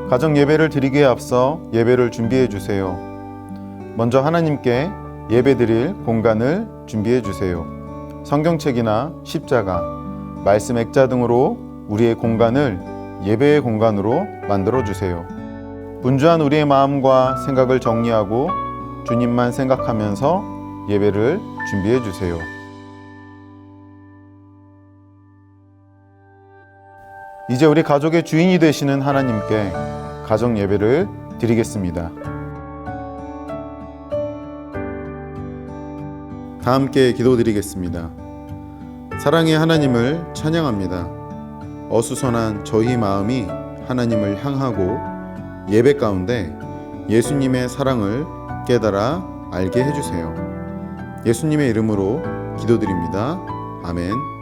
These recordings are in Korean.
가정 예배를 드리기에 앞서 예배를 준비해 주세요. 먼저 하나님께 예배드릴 공간을 준비해 주세요. 성경책이나 십자가, 말씀 액자 등으로 우리의 공간을 예배의 공간으로 만들어 주세요. 분주한 우리의 마음과 생각을 정리하고 주님만 생각하면서 예배를 준비해 주세요. 이제 우리 가족의 주인이 되시는 하나님께 가정 예배를 드리겠습니다. 다 함께 기도드리겠습니다. 사랑의 하나님을 찬양합니다. 어수선한 저희 마음이 하나님을 향하고 예배 가운데 예수님의 사랑을 깨달아 알게 해주세요. 예수님의 이름으로 기도드립니다. 아멘.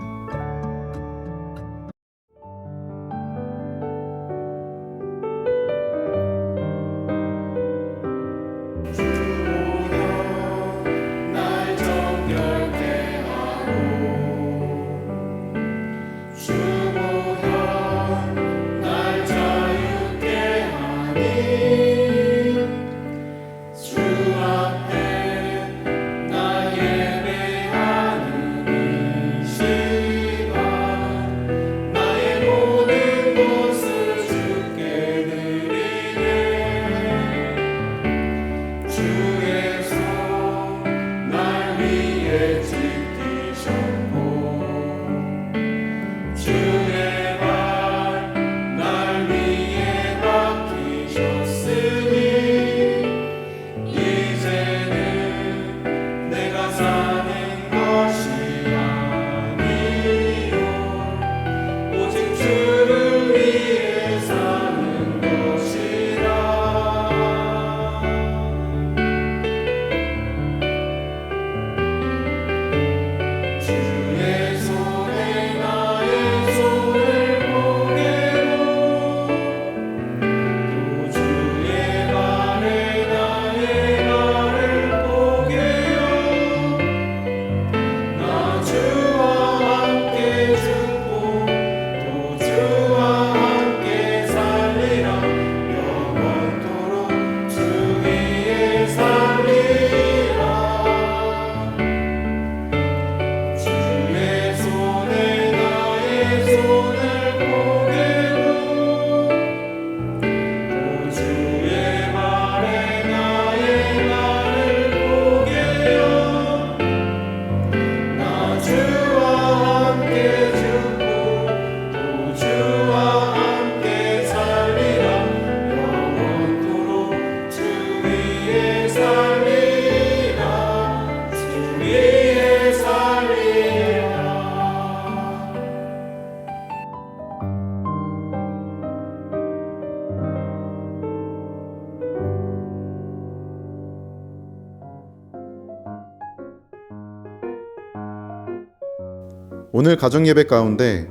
오늘 가정예배 가운데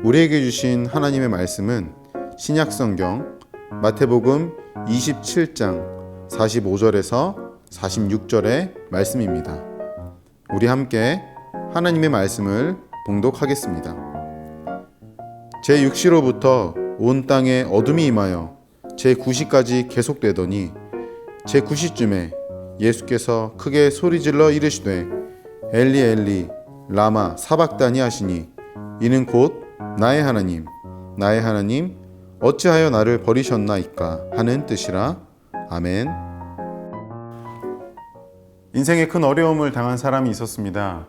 우리에게 주신 하나님의 말씀은 신약성경 마태복음 27장 45절에서 46절의 말씀입니다. 우리 함께 하나님의 말씀을 봉독하겠습니다. 제6시로부터 온 땅에 어둠이 임하여 제9시까지 계속되더니 제9시쯤에 예수께서 크게 소리질러 이르시되 엘리 엘리 라마 사박다니 하시니 이는 곧 나의 하나님 나의 하나님 어찌하여 나를 버리셨나이까 하는 뜻이라. 아멘. 인생에 큰 어려움을 당한 사람이 있었습니다.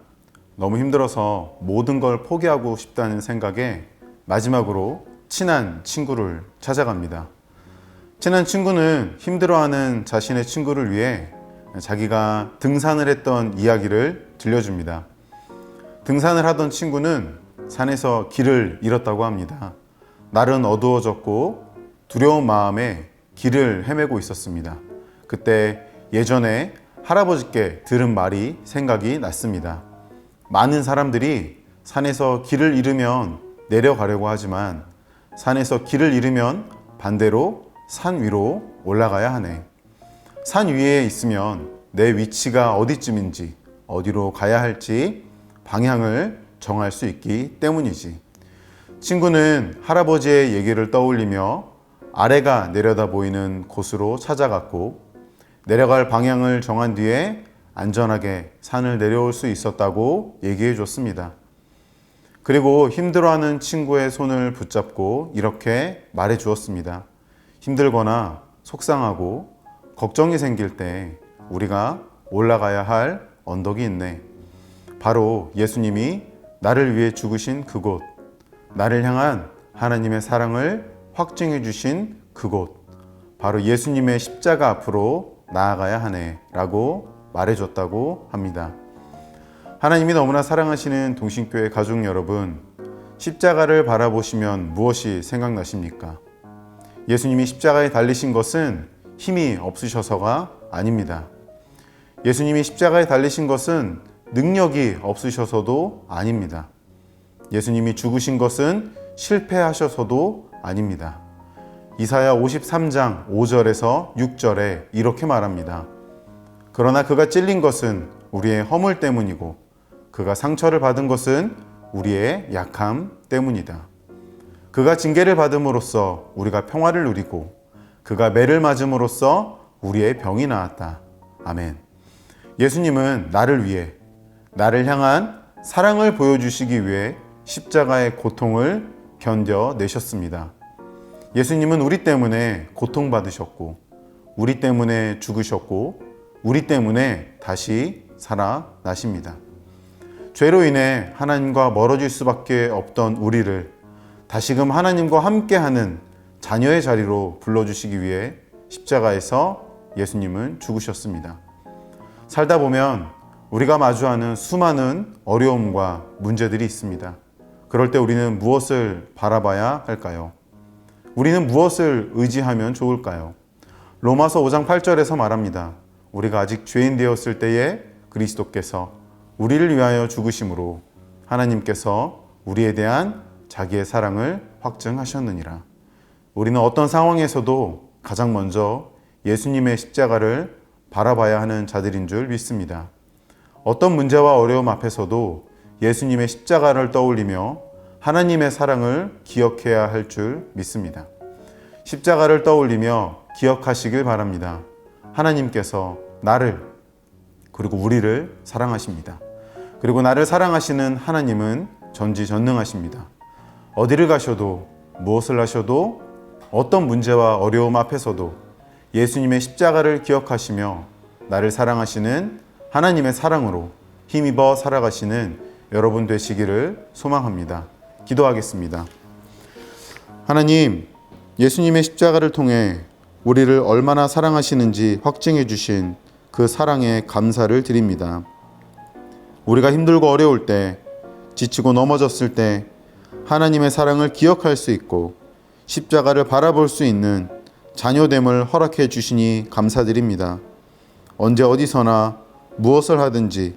너무 힘들어서 모든 걸 포기하고 싶다는 생각에 마지막으로 친한 친구를 찾아갑니다. 친한 친구는 힘들어하는 자신의 친구를 위해 자기가 등산을 했던 이야기를 들려줍니다. 등산을 하던 친구는 산에서 길을 잃었다고 합니다. 날은 어두워졌고 두려운 마음에 길을 헤매고 있었습니다. 그때 예전에 할아버지께 들은 말이 생각이 났습니다. 많은 사람들이 산에서 길을 잃으면 내려가려고 하지만 산에서 길을 잃으면 반대로 산 위로 올라가야 하네. 산 위에 있으면 내 위치가 어디쯤인지 어디로 가야 할지 방향을 정할 수 있기 때문이지. 친구는 할아버지의 얘기를 떠올리며 아래가 내려다 보이는 곳으로 찾아갔고 내려갈 방향을 정한 뒤에 안전하게 산을 내려올 수 있었다고 얘기해 줬습니다. 그리고 힘들어하는 친구의 손을 붙잡고 이렇게 말해 주었습니다. 힘들거나 속상하고 걱정이 생길 때 우리가 올라가야 할 언덕이 있네. 바로 예수님이 나를 위해 죽으신 그곳, 나를 향한 하나님의 사랑을 확증해 주신 그곳, 바로 예수님의 십자가 앞으로 나아가야 하네 라고 말해줬다고 합니다. 하나님이 너무나 사랑하시는 동신교회 가족 여러분, 십자가를 바라보시면 무엇이 생각나십니까? 예수님이 십자가에 달리신 것은 힘이 없으셔서가 아닙니다. 예수님이 십자가에 달리신 것은 능력이 없으셔서도 아닙니다. 예수님이 죽으신 것은 실패하셔서도 아닙니다. 이사야 53장 5절에서 6절에 이렇게 말합니다. 그러나 그가 찔린 것은 우리의 허물 때문이고 그가 상처를 받은 것은 우리의 약함 때문이다. 그가 징계를 받음으로써 우리가 평화를 누리고 그가 매를 맞음으로써 우리의 병이 나았다. 아멘. 예수님은 나를 위해, 나를 향한 사랑을 보여주시기 위해 십자가의 고통을 견뎌내셨습니다. 예수님은 우리 때문에 고통받으셨고 우리 때문에 죽으셨고 우리 때문에 다시 살아나십니다. 죄로 인해 하나님과 멀어질 수밖에 없던 우리를 다시금 하나님과 함께하는 자녀의 자리로 불러주시기 위해 십자가에서 예수님은 죽으셨습니다. 살다 보면 우리가 마주하는 수많은 어려움과 문제들이 있습니다. 그럴 때 우리는 무엇을 바라봐야 할까요? 우리는 무엇을 의지하면 좋을까요? 로마서 5장 8절에서 말합니다. 우리가 아직 죄인 되었을 때에 그리스도께서 우리를 위하여 죽으심으로 하나님께서 우리에 대한 자기의 사랑을 확증하셨느니라. 우리는 어떤 상황에서도 가장 먼저 예수님의 십자가를 바라봐야 하는 자들인 줄 믿습니다. 어떤 문제와 어려움 앞에서도 예수님의 십자가를 떠올리며 하나님의 사랑을 기억해야 할 줄 믿습니다. 십자가를 떠올리며 기억하시길 바랍니다. 하나님께서 나를 그리고 우리를 사랑하십니다. 그리고 나를 사랑하시는 하나님은 전지전능하십니다. 어디를 가셔도 무엇을 하셔도 어떤 문제와 어려움 앞에서도 예수님의 십자가를 기억하시며 나를 사랑하시는 하나님의 사랑으로 힘입어 살아가시는 여러분 되시기를 소망합니다. 기도하겠습니다. 하나님, 예수님의 십자가를 통해 우리를 얼마나 사랑하시는지 확증해 주신 그 사랑에 감사를 드립니다. 우리가 힘들고 어려울 때, 지치고 넘어졌을 때 하나님의 사랑을 기억할 수 있고 십자가를 바라볼 수 있는 자녀됨을 허락해 주시니 감사드립니다. 언제 어디서나 무엇을 하든지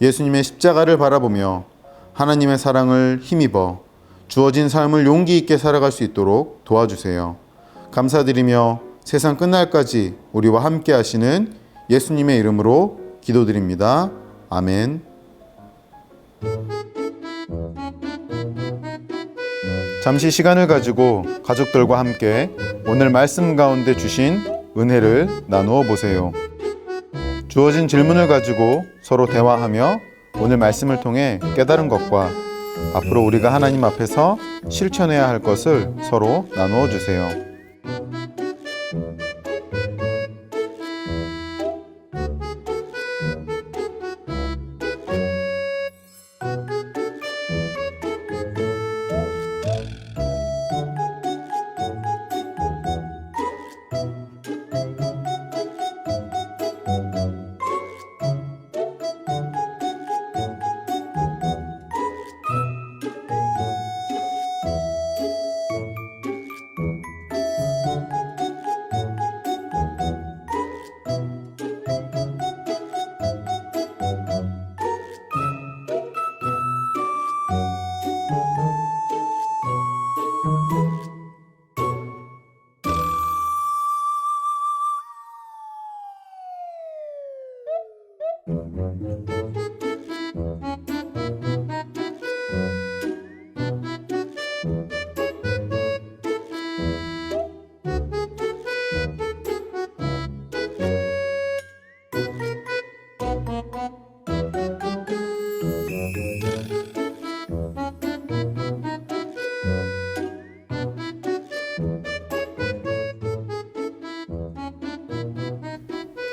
예수님의 십자가를 바라보며 하나님의 사랑을 힘입어 주어진 삶을 용기 있게 살아갈 수 있도록 도와주세요. 감사드리며 세상 끝날까지 우리와 함께 하시는 예수님의 이름으로 기도드립니다. 아멘. 잠시 시간을 가지고 가족들과 함께 오늘 말씀 가운데 주신 은혜를 나누어 보세요. 주어진 질문을 가지고 서로 대화하며 오늘 말씀을 통해 깨달은 것과 앞으로 우리가 하나님 앞에서 실천해야 할 것을 서로 나누어 주세요.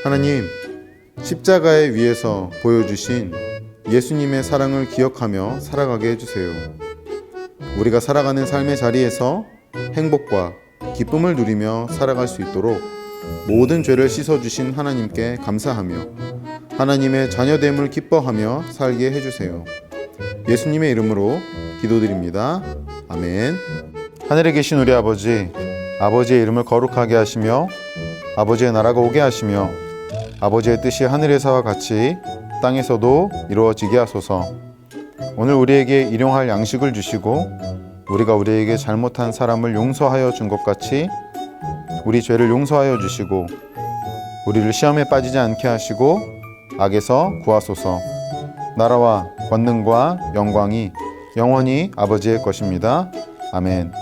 하나님, 십자가에 위에서 보여주신 예수님의 사랑을 기억하며 살아가게 해주세요. 우리가 살아가는 삶의 자리에서 행복과 기쁨을 누리며 살아갈 수 있도록 모든 죄를 씻어주신 하나님께 감사하며 하나님의 자녀됨을 기뻐하며 살게 해주세요. 예수님의 이름으로 기도드립니다. 아멘. 하늘에 계신 우리 아버지, 아버지의 이름을 거룩하게 하시며 아버지의 나라가 오게 하시며 아버지의 뜻이 하늘에서와 같이 땅에서도 이루어지게 하소서. 오늘 우리에게 일용할 양식을 주시고 우리가 우리에게 잘못한 사람을 용서하여 준 것 같이 우리 죄를 용서하여 주시고 우리를 시험에 빠지지 않게 하시고 악에서 구하소서. 나라와 권능과 영광이 영원히 아버지의 것입니다. 아멘.